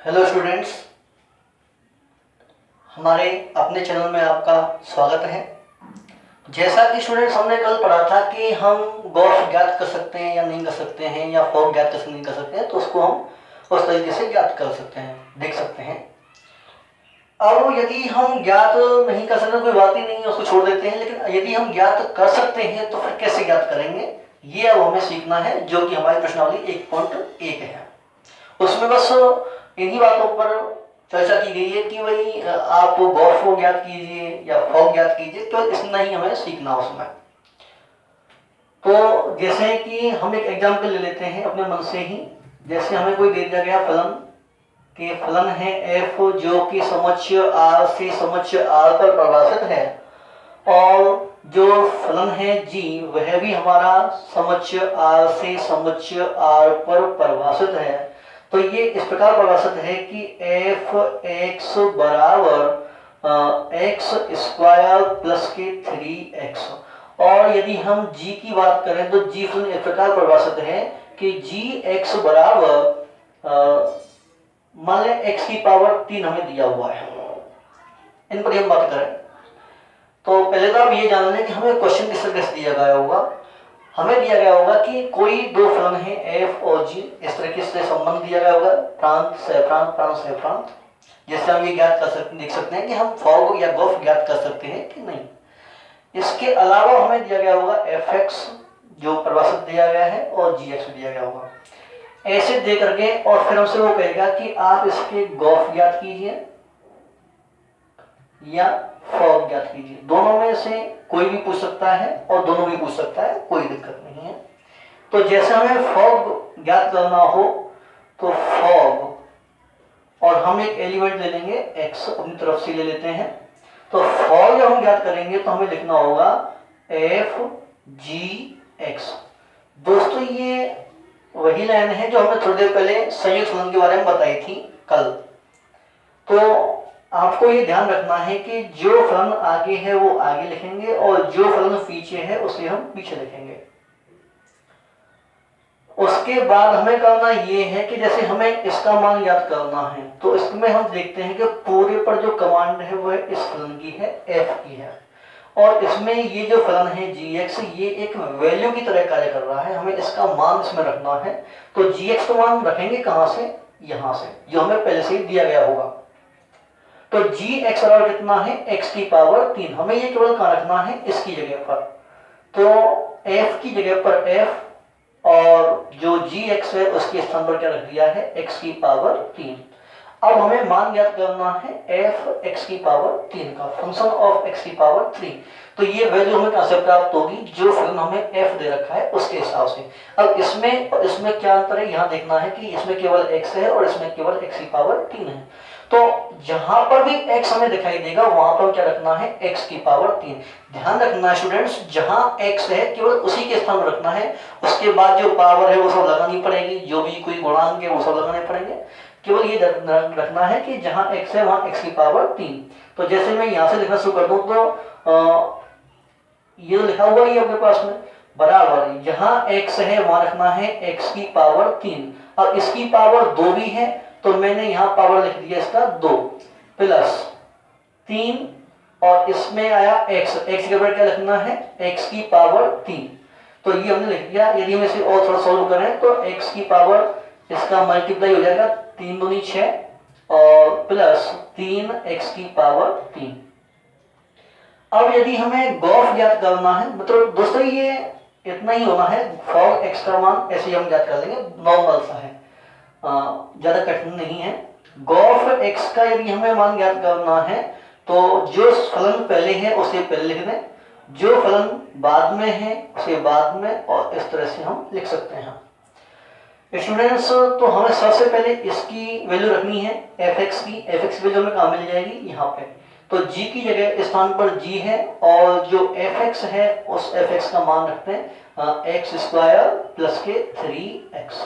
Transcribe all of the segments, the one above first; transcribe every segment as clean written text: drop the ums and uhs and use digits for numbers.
Hello students, हमारे अपने channel में आपका स्वागत है। जैसा कि स्टूडेंट्स हमने कल पढ़ा था कि हम गॉस ज्ञात कर सकते हैं या नहीं कर सकते हैं, या फॉग ज्ञात कर सकते नहीं कर सकते हैं, तो उसको हम उस तरीके से ज्ञात कर सकते हैं, देख सकते हैं। अब यदि हम ज्ञात नहीं कर सकते कोई बात ही नहीं है, उसको छोड़ देते हैं। लेकिन यदि हम ज्ञात कर सकते हैं तो फिर कैसे ज्ञात करेंगे, ये अब हमें सीखना है, जो कि हमारी प्रश्नावली 1.1 है। उसमें बस इन्हीं बातों पर चर्चा की गई है कि भाई आप गॉस को ज्ञात कीजिए या फॉग ज्ञात कीजिए, तो इतना ही हमें सीखना उसमें। तो जैसे कि हम एक एग्जाम्पल ले लेते हैं अपने मन से ही। जैसे हमें कोई दे दिया गया फलन कि फलन है एफ, जो कि समुच्चय आर से समुच्चय आर पर परिभाषित है, और जो फलन है जी वह भी हमारा समुच्चय आर से समुच्चय आर पर परिभाषित है। तो ये इस प्रकार परिभाषित है कि एफ एक्स बराबर एक्स स्क्वायर प्लस के 3x। और यदि हम g की बात करें तो g फलन इस प्रकार परिभाषित है कि g x बराबर मान लें x की पावर 3 हमें दिया हुआ है। इन पर हम बात करें तो पहले तो आप ये जान लें कि हमें क्वेश्चन किस तरह से दिया गया होगा। हमें दिया गया होगा कि कोई दो फलन है एफ और जी, इस तरीके से संबंध दिया गया होगा, प्रांत से प्रांत, प्रांत से प्रांत। जैसे हम ये ज्ञात कर सकते, देख सकते हैं कि हम फॉग या गॉफ ज्ञात कर सकते हैं कि नहीं। इसके अलावा हमें दिया गया होगा एफ एक्स, जो परिभाषित दिया गया है, और जी एक्स दिया गया होगा। ऐसे दे करके और फिर हमसे वो कहेगा कि आप इसके गॉफ ज्ञात कीजिए या फॉग ज्ञात कीजिए। दोनों में से कोई भी पूछ सकता है और दोनों भी पूछ सकता है, कोई दिक्कत नहीं है। तो जैसे हमें फॉग ज्ञात करना हो तो फॉग, और हम एक एलिमेंट ले लेंगे x, अपनी तरफ से ले लेते हैं। तो फॉग जब हम ज्ञात करेंगे तो हमें लिखना होगा एफ जी एक्स। दोस्तों ये वही लाइन है जो हमने थोड़ी देर पहले संयुक्त फलन के बारे में बताई थी कल। तो आपको ये ध्यान रखना है कि जो फलन आगे है वो आगे लिखेंगे और जो फलन पीछे है उसे हम पीछे लिखेंगे। उसके बाद हमें करना ये है कि जैसे हमें इसका मान याद करना है तो इसमें हम देखते हैं कि पूरे पर जो कमांड है वह इस फलन की है, f की है, और इसमें ये जो फलन है gx, ये एक वैल्यू की तरह कार्य कर रहा है। हमें इसका मान इसमें रखना है। तो gx का मान रखेंगे कहां से, यहां से, जो हमें पहले से ही दिया गया होगा। तो gx बराबर कितना है, x की पावर 3। हमें ये केवल कहां रखना है, इसकी जगह पर। तो f की जगह पर f, और जो gx है उसके स्थान पर क्या रख दिया है, x की पावर 3। अब हमें मान ज्ञात करना है f x की पावर 3 का, फंक्शन ऑफ x की पावर 3। तो ये वैल्यू हमें कहां से प्राप्त होगी, जो फलन हमें f दे रखा है उसके हिसाब से। अब इसमें और इसमें क्या अंतर है, यहां देखना है कि इसमें केवल x है और इसमें केवल x की पावर 3 है। तो जहां पर भी x हमें दिखाई देगा वहां पर क्या रखना है, x की पावर 3। ध्यान रखना है स्टूडेंट्स, जहां x है केवल उसी के स्थान पर रखना है। उसके बाद जो पावर है वो सब लगानी पड़ेगी, जो भी कोई गुणांक है वो सब लगाने पड़ेंगे। केवल ये रखना है कि जहां x है वहां x की पावर 3। तो जैसे मैं यहां से लिखना शुरू कर दूं तो ये लिखा हुआ है अपने पास में, बराबर जहां x है वहां रखना है x की पावर 3। अब इसकी पावर 2 भी है तो मैंने यहां पावर लिख दिया इसका 2 प्लस 3, और इसमें आया x के ऊपर क्या लिखना है, x की पावर 3। तो ये हमने लिख दिया। यदि हम इसे और थोड़ा सॉल्व करें तो x की पावर, इसका मल्टीप्लाई हो जाएगा 3 दूनी 6 और प्लस 3x की पावर 3। अब यदि हमें गॉफ ज्ञात करना है, मतलब दोस्तों ये इतना ही होना है, फॉग x का मान ऐसे ही हम ज्ञात कर लेंगे, नॉर्मल सा है, ज्यादा कठिन नहीं है। गॉफ x का यदि हमें मान ज्ञात करना है तो जो फलन पहले है उसे पहले लिख दें, जो फलन बाद में है उसे बाद में, और इस तरह से हम लिख सकते हैं स्टूडेंट्स। तो हमें सबसे पहले इसकी वैल्यू रखनी है fx की। fx वैल्यू हमें कहां मिल जाएगी, यहाँ पे। तो g की जगह स्थान पर g है, और जो fx है उस fx का मान रखते हैं x स्क्वायर प्लस के 3x।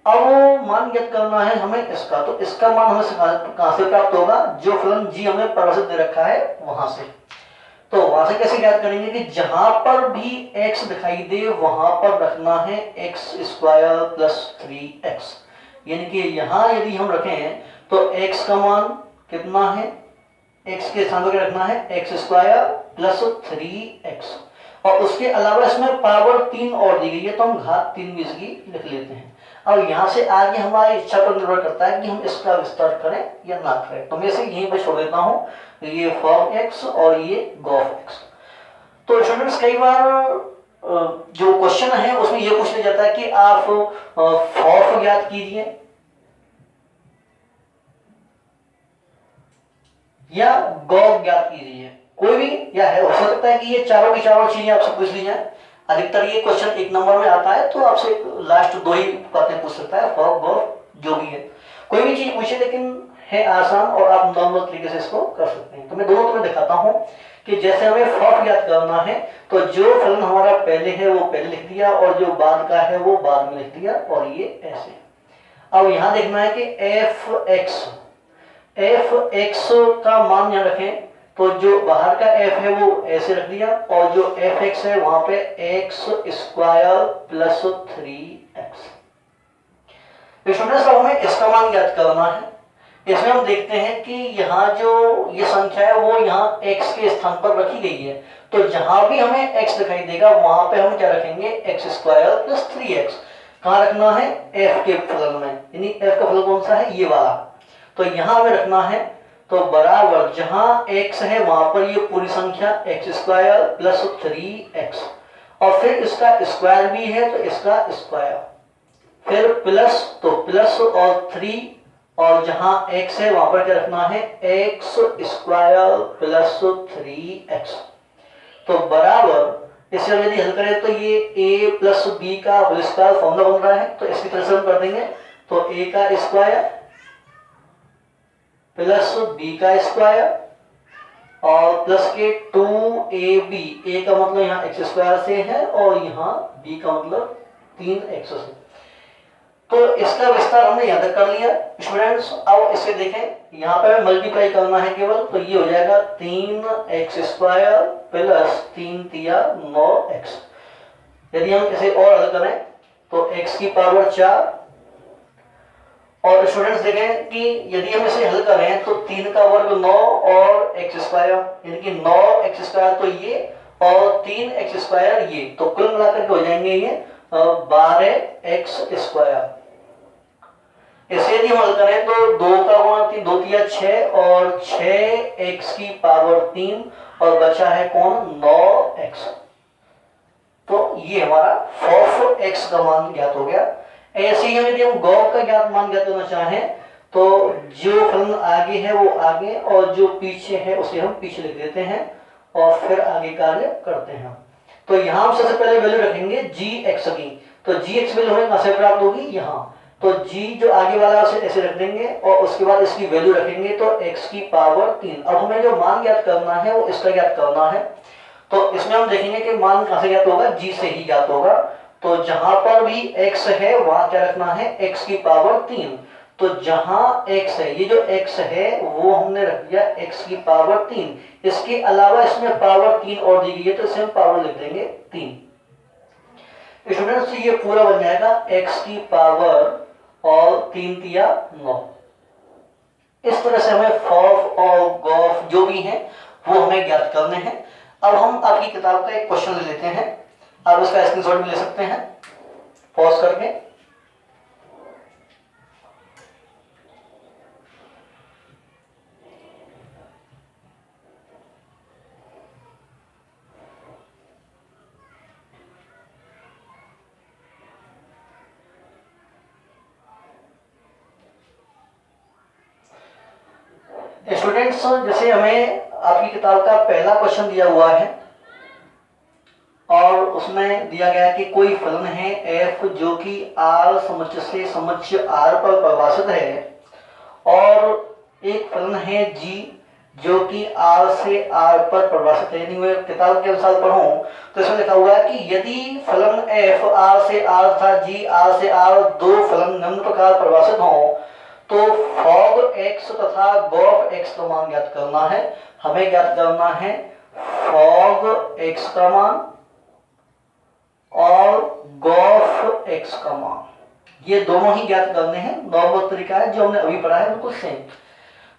अब मान ज्ञात करना है हमें इसका, तो इसका मान हमें कहां से प्राप्त होगा, जो फलन g हमें परिभाषित दे रखा है वहां से। तो वहां से कैसे ज्ञात करेंगे कि जहां पर भी x दिखाई दे वहां पर रखना है x स्क्वायर प्लस 3x। यानी कि यहाँ यदि हम रखें तो x का मान कितना है, x के स्थान पर रखना है x स्क्वायर प्लस 3x, और उसके अलावा इसमें पावर 3 और दी गई है तो हम घात 3 भी इसकी लिख लेते हैं। अब यहाँ से आगे हमारी इच्छा पर निर्भर करता है कि हम इसका विस्तार करें या ना करें, तो मैं इसे यहीं पर छोड़ देता हूँ, ये फॉर्म x और ये गॉफ x। तो स्टूडेंट्स कई बार जो क्वेश्चन है उसमें यह पूछ लिया जाता है कि आप फॉफ ज्ञात कीजिए या गॉफ ज्ञात कीजिए, कोई भी या है, हो सकता है कि ये चारों की चारों चीजें आपसे पूछ ली जाए। अधिकतर ये क्वेश्चन 1 नंबर में आता है तो आपसे लास्ट 2 ही बातें पूछ सकता है, फॉफ गॉफ जो भी है, कोई भी चीज पूछे, लेकिन है आसान और आप नॉर्मल तरीके से इसको कर सकते हैं। तो मैं दोनों तुम्हें दिखाता हूं कि जैसे हमें फॉफ ज्ञात करना है तो जो फलन हमारा पहले है वो पहले लिख दिया और जो बाद का है वो बाद में लिख दिया, और ये ऐसे। अब यहां देखना है कि एफ एक्स का मान यहां रखें, तो जो बाहर का f है वो ऐसे रख दिया, और जो एफ एक्स है वहां पे x square plus 3x। Students अब हमें इसका मान ज्ञात करना है। इसमें हम देखते हैं कि यहाँ जो ये संख्या है वो यहाँ x के स्थान पर रखी गई है, तो जहां भी हमें x दिखाई देगा वहां पे हम क्या रखेंगे, एक्स स्क्वायर प्लस 3x। कहाँ रखना है, f के फलन में, यानी f का फलन कौन सा है, ये वाला, तो यहां हमें रखना है। तो बराबर जहां x है वहां पर ये पूरी संख्या एक्स स्क्वायर प्लस 3x, और फिर इसका स्क्वायर भी है तो इसका स्क्वायर, फिर प्लस, तो प्लस और 3, और जहां x है वहां पर क्या रखना है, एक्स स्क्वायर प्लस 3x। तो बराबर इसे हम यदि हल करें तो ये a प्लस बी का होल स्क्वायर फॉर्मूला बन रहा है, तो इसकी तरह से हम कर देंगे, तो a का स्क्वायर प्लस b का स्क्वायर और प्लस के 2ab, a का मतलब यहाँ एक्स स्क्वायर से है और यहाँ b का मतलब 3x से। तो इसका विस्तार हमने यहां तक कर लिया स्टूडेंट्स। अब इसे देखें, यहाँ पे मल्टीप्लाई करना है केवल, तो ये हो जाएगा 3x स्क्वायर प्लस 3 तिया 9x। यदि हम इसे और हल करें तो x की पावर 4, और स्टूडेंट्स देखें कि यदि हम इसे हल करें तो 3 का वर्ग 9 और x स्क्वायर, यानी कि 9x स्क्वायर तो ये और 3x स्क्वायर ये, तो कुल मिलाकर के हो जाएंगे ये 12x स्क्वायर। इसे यदि हम हल करें तो 2 का गुणा 3, 2 तिया 6 और 6x की पावर 3, और बचा है कौन, 9x। तो ये हमारा फॉफ x का मान ज्ञात हो गया। ऐसे ही यदि हम गॉफ का ज्ञात मान ज्ञात करना चाहें तो जो फलन आगे है वो आगे और जो पीछे है उसे हम पीछे लिख देते हैं और फिर आगे कार्य करते हैं। तो यहां हम सबसे पहले वैल्यू रखेंगे gx की, तो gx वैल्यू हमें कहां से प्राप्त होगी, यहाँ, तो g जो आगे वाला उसे ऐसे रख देंगे और उसके बाद इसकी वैल्यू रखेंगे तो x की पावर 3। अब हमें जो मान ज्ञात करना है वो इसका ज्ञात करना है, तो इसमें हम देखेंगे कि मान कहां से ज्ञात होगा, g से ही ज्ञात होगा। तो जहां पर भी x है वहां क्या रखना है, x की पावर 3, तो जहां x है, ये जो x है वो हमने रख दिया x की पावर 3। इसके अलावा इसमें पावर 3 और दी गई है तो इसे हम पावर लिख देंगे 3। स्टूडेंट्स ये पूरा बन जाएगा x की पावर और 3 तिया 9। इस तरह से हमें फॉफ और गॉफ जो भी हैं वो हमें ज्ञात करने हैं। अब हम आपकी किताब का एक क्वेश्चन ले लेते हैं, आप उसका स्क्रीनशॉट भी ले सकते हैं पॉज करके। स्टूडेंट्स जैसे हमें आपकी किताब का पहला क्वेश्चन दिया हुआ है और उसमें दिया गया कि कोई फलन है f जो कि r समुच्चय से समुच्चय r पर परिभाषित है, और एक फलन है g जो कि r से r पर परिभाषित है। मैं किताब के अनुसार पढ़ूं तो इसमें लिखा हुआ है कि यदि फलन f r से r तथा g r से r दो फलन निम्न प्रकार परिभाषित हों तो फॉग x तथा गॉफ x का मान ज्ञात करना है। हमें ज्ञात करना है फॉग x का मान और गॉफ x का मान। ये दोनों ही ज्ञात करने हैं। नॉर्मल तरीका है जो हमने अभी पढ़ा है, बिल्कुल सेम।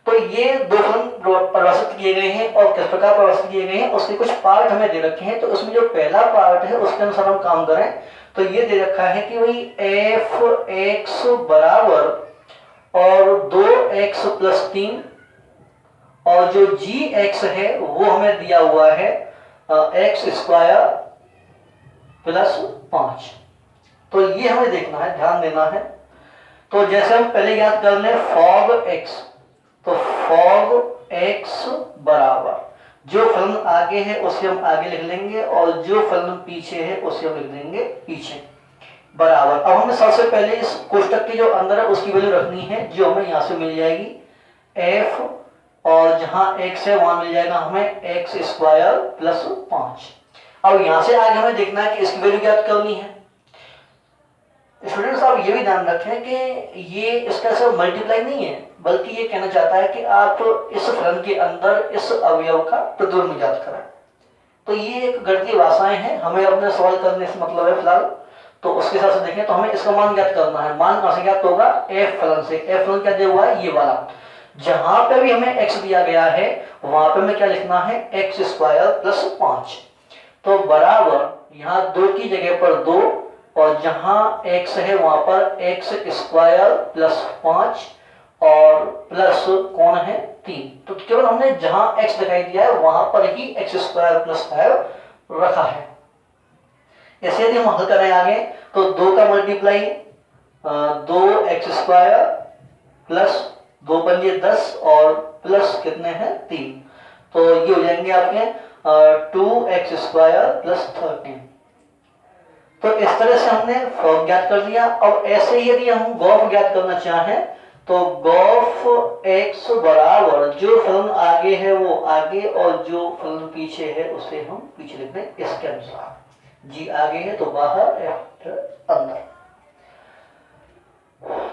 तो ये दो फलन परिभाषित किए गए हैं और किस प्रकार परिभाषित किए गए हैं उसके कुछ पार्ट हमें दे रखे हैं। तो उसमें जो पहला पार्ट है उसके अनुसार हम काम करें तो ये दे रखा है कि भाई एफ एक्स बराबर और 2x + 3 और जो जी एक्स है वो हमें दिया हुआ है x² + 5। तो ये हमें देखना है, ध्यान देना है। तो जैसे हम पहले याद कर लें fog x, तो fog x बराबर जो फलन आगे है उसे हम आगे लिख लेंगे और जो फलन पीछे है उसे हम लिख देंगे पीछे, बराबर। अब हमें सबसे पहले इस कोष्टक के जो अंदर है उसकी वैल्यू रखनी है जो हमें यहां से मिल जाएगी f, और जहां x है वहां मिल जाएगा हमें x² + 5। अब यहां से आगे हमें देखना है कि इसकी वैल्यू ज्ञात करनी है। स्टूडेंट्स आप ये भी ध्यान रखें कि ये इसका सिर्फ मल्टीप्लाई नहीं है, बल्कि ये कहना चाहता है कि आप इस फलन के अंदर इस अवयव का प्रतिलोम ज्ञात करें। तो ये एक गणितीय भाषाएं हैं, हमें अपने सवाल करने से मतलब है फिलहाल। तो उसके हिसाब से देखें तो हमें इसका मान ज्ञात करना है। मान कहां से ज्ञात होगा? एफ फलन से। एफ फलन क्या दिया हुआ है? ये वाला। जहां पे भी हमें x दिया गया है वहां पे हमें क्या लिखना है? x² + 5। तो बराबर यहाँ 2 की जगह पर 2 और जहां x है वहां पर x² + 5 और प्लस कौन है? 3। तो केवल हमने जहां x दिखाई दिया है वहां पर ही x² + 5 रखा है। ऐसे यदि हम हल करें आगे तो 2 का मल्टीप्लाई 2x² + 2 पंजे 10 और प्लस कितने हैं? 3। तो ये हो जाएंगे आपके 2x² + 13। तो इस तरह से हमने फॉग ज्ञात कर लिया। अब ऐसे ही यदि हम गॉफ ज्ञात करना चाहें तो गॉफ x बराबर जो फलन आगे है वो आगे और जो फलन पीछे है उसे हम पीछे लिख दें इसके अनुसार। जी आगे है तो बाहर, f अंदर।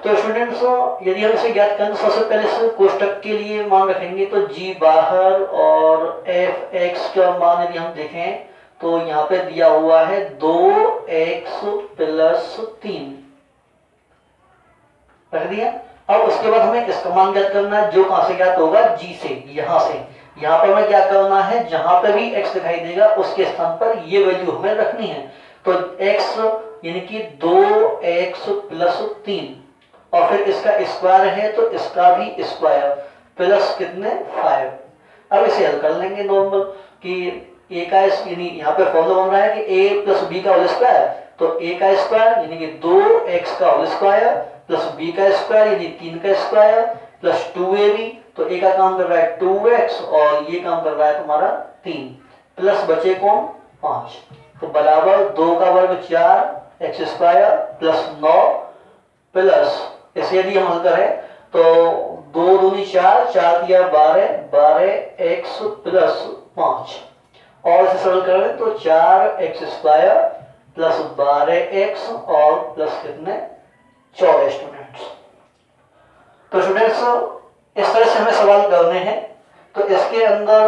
तो स्टूडेंट्स यदि हम इसे ज्ञात करें तो सबसे पहले से कोष्टक के लिए मान रखेंगे तो g बाहर और f x का मान यदि हम देखें तो यहाँ पे दिया हुआ है 2x + 3 रख दिया। अब उसके बाद हमें इसका मान ज्ञात करना है जो कहां से ज्ञात होगा? g से, यहां से। यहाँ पर हमें क्या करना है? जहां पे भी x दिखाई देगा उसके स्थान पर ये वैल्यू हमें रखनी है। तो x यानी कि 2x + 3 और फिर इसका स्क्वायर है तो इसका भी स्क्वायर प्लस कितने? 5। अब इसे हल कर लेंगे नॉर्मल कि a का यानी यहाँ पे फॉर्मूला बन रहा है कि a + b का होल स्क्वायर, तो a का स्क्वायर यानी कि 2x का होल स्क्वायर प्लस b का स्क्वायर यानी 3 का स्क्वायर प्लस 2ab। तो a का काम कर रहा है 2x और ये काम कर रहा है तुम्हारा 3 प्लस बचे कौन? 5। तो बराबर 2 का वर्ग 4x² + 9 प्लस इसे यदि हम हल करें तो 2 दूनी 4, 4 दिया 12, 12x + 5 और इसे सरल करें तो 4x² + 12x और प्लस कितने? 14 स्टूडेंट्स। तो स्टूडेंट्स इस तरह से हमें सवाल करने हैं। तो इसके अंदर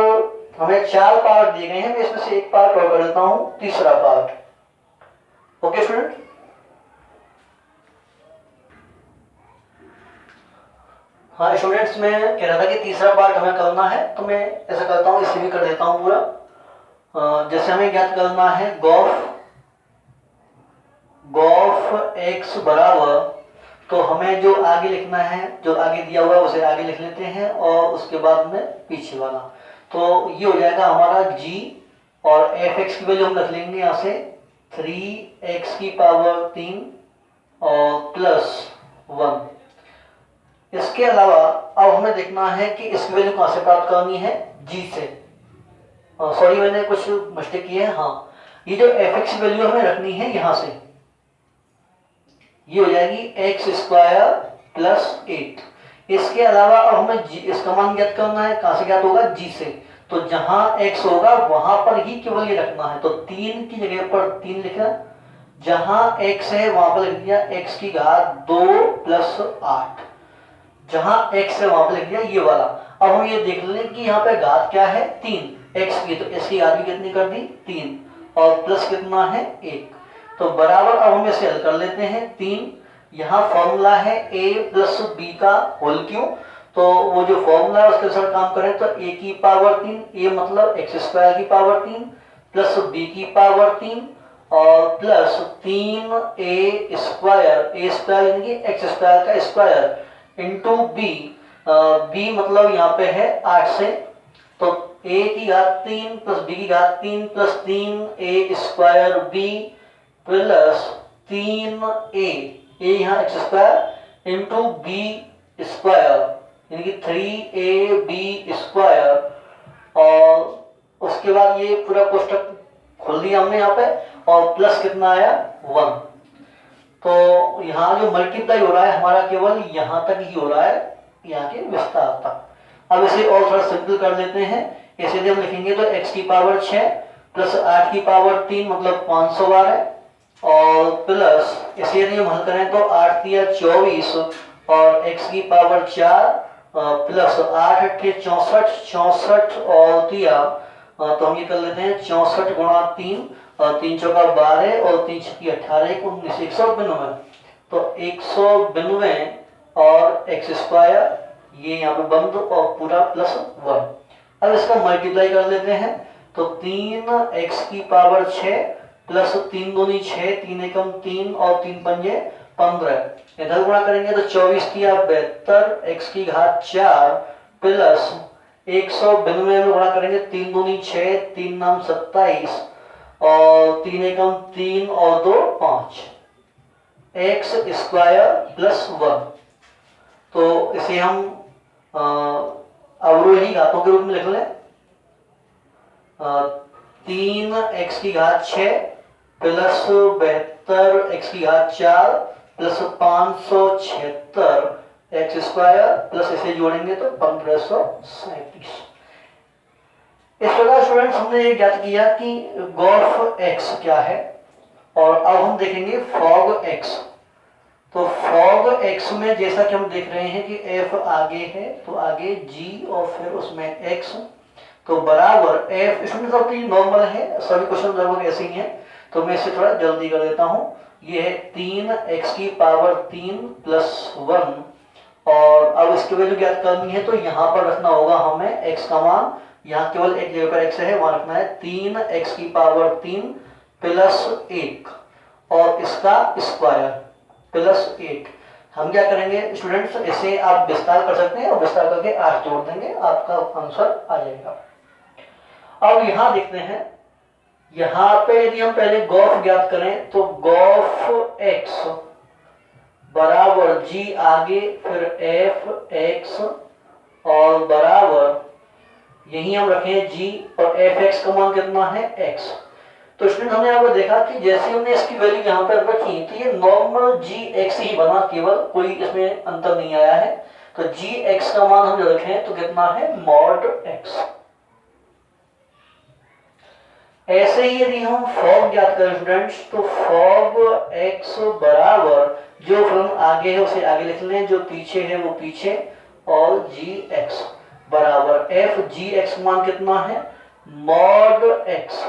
हमें 4 पार्ट दिए गए हैं, मैं इसमें से एक पार्ट और कर देता हूं, तीसरा पार्ट। Okay student? हाँ स्टूडेंट्स, मैं कह रहा था कि तीसरा पार्ट हमें करना है तो मैं ऐसा करता हूँ, इसे भी कर देता हूँ पूरा। जैसे हमें ज्ञात करना है गॉफ x बराबर, तो हमें जो आगे लिखना है, जो आगे दिया हुआ है उसे आगे लिख लेते हैं और उसके बाद में पीछे वाला। तो ये हो जाएगा हमारा g और fx की वैल्यू हम रख लेंगे यहाँ से 3x³ और प्लस 1। इसके अलावा अब हमें देखना है कि इसकी वैल्यू कहां से प्राप्त करनी है? g से। सॉरी मैंने कुछ मिस्टेक की है। हाँ, ये जो fx की वैल्यू हमें रखनी है यहां से, ये हो जाएगी x² + 8। इसके अलावा अब हमें इसका मान ज्ञात करना है। कहां से ज्ञात होगा? g से। तो जहां x होगा वहां पर ही केवल ये रखना है। तो 3 की जगह पर 3 लिखा, जहां x है वहां पर लिख दिया x² + 8। जहां x है वहां पर लिख दिया ये वाला। अब हम ये देख लें कि यहाँ पे घात क्या है? 3 x की, तो इसकी घात भी कितनी कर दी? 3 और प्लस कितना है? 1। तो बराबर अब हम इसे हल कर लेते हैं। 3 यहाँ फॉर्मूला है a प्लस बी का होल क्यूब, तो वो जो फॉर्मूला है उसके अनुसार काम करें तो a की पावर 3, a मतलब एक्स स्क्वायर की पावर 3 प्लस b की पावर 3 और plus 3a square, a square यानी कि एक्स स्क्वायर का स्क्वायर इंटू b, b मतलब यहाँ पे है 8 से, तो a की घात 3 प्लस b की घात 3 plus 3a square b plus 3a, a यहाँ x square into B square यानी कि 3ab स्क्वायर, और उसके बाद ये पूरा कोष्टक खोल दिया हमने यहाँ पे, और प्लस कितना आया 1। तो यहाँ जो मल्टीप्लाई हो रहा है हमारा केवल यहाँ तक ही हो रहा है, यहाँ के विस्तार तक। अब इसे और थोड़ा सिंपल कर लेते हैं। इसे हम लिखेंगे तो x की पावर 6 प्लस 8 की पावर 3 मतलब 512, और प्लस इसे यदि हम हल करें तो 8 दिया 24 और x की पावर 4 प्लस 8 अट्ठे 64, 64 और दिया तो हम ये कर लेते हैं 64 गुणा 3, 3 चौका 12 और 3 छक्की 18, 19, 192, तो 192 और एक्स स्क्वायर ये यहाँ पे बंद और पूरा प्लस 1। अब इसका मल्टीप्लाई कर लेते हैं तो 3x की पावर 6 प्लस 3 दूनी 6, 3 एकम 3 और 3 पंजे 15, इधर गुणा करेंगे तो 24 किया 72, x की घात 4 प्लस 192 में गुणा करेंगे 3 दूनी 6, 3 नाम 27 और 3 एकम 3 और 2 5, एक्स स्क्वायर प्लस 1। तो इसे हम अवरोही घातों के रूप में लिख लें, 3x की घात 6 प्लस 72 x की घात 4 प्लस 576 एक्स स्क्वायर प्लस इसे जोड़ेंगे तो 1537। इस प्रकार स्टूडेंट्स हमने ये ज्ञात किया कि गॉफ x क्या है, और अब हम देखेंगे फॉग x। तो फॉग x में जैसा कि हम देख रहे हैं कि f आगे है तो आगे g और फिर उसमें x, तो बराबर f, इसमें सब ये नॉर्मल है, सभी क्वेश्चन लगभग ऐसे ही हैं, तो मैं इसे थोड़ा जल्दी कर देता हूँ। ये है 3x की पावर 3 प्लस 1, और अब इसकी वैल्यू ज्ञात करनी है तो यहाँ पर रखना होगा हमें x का मान, यहाँ केवल एक जगह पर x है, वहां रखना है 3x की पावर 3 प्लस 1 और इसका स्क्वायर प्लस 8। हम क्या करेंगे स्टूडेंट्स, इसे आप विस्तार कर सकते हैं और विस्तार करके 8 जोड़ देंगे, आपका आंसर आ जाएगा। अब यहाँ देखते हैं, यहाँ पे यदि हम पहले गॉफ ज्ञात करें तो गॉफ x बराबर g आगे फिर f x और बराबर यही हम रखें g और fx का मान कितना है x। तो स्टूडेंट हमने यहाँ पर देखा कि जैसे हमने इसकी वैल्यू यहाँ पर रखी तो ये नॉर्मल gx ही बना, केवल कोई इसमें अंतर नहीं आया है। तो gx का मान हम जो रखें तो कितना है मॉड x। ऐसे ही यदि हम फॉग ज्ञात करें स्टूडेंट्स तो फॉग x बराबर जो फलन आगे है उसे आगे लिख लें, जो पीछे है वो पीछे, और gx बराबर f gx मान कितना है मॉड x।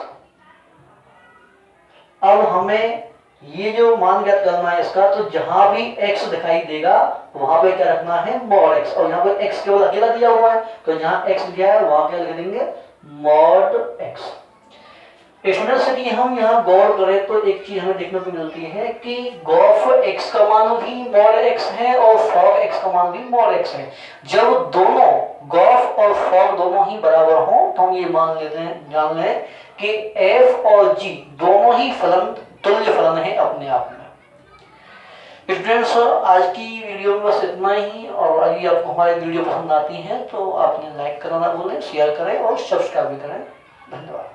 अब हमें ये जो मान ज्ञात करना है इसका, तो जहां भी x दिखाई देगा वहां पे क्या रखना है मॉड x, और यहाँ पे x केवल अकेला दिया हुआ है तो जहां x दिया है वहां क्या लिख देंगे मॉड x। स्टूडेंट्स यदि हम यहाँ गौर करें तो एक चीज हमें देखने को मिलती है कि गॉफ x का मान भी मॉड x है और फॉग x का मान भी मॉड x है। जब दोनों गॉफ और फॉग दोनों ही बराबर हों तो हम ये मान लेते हैं, जान लें कि f और g दोनों ही फलन तुल्य फलन है अपने आप में। स्टूडेंट्स आज की वीडियो में बस इतना ही, और यदि आपको हमारी वीडियो पसंद आती है तो आपने लाइक करना ना भूलें, शेयर करें और सब्सक्राइब भी करें। धन्यवाद।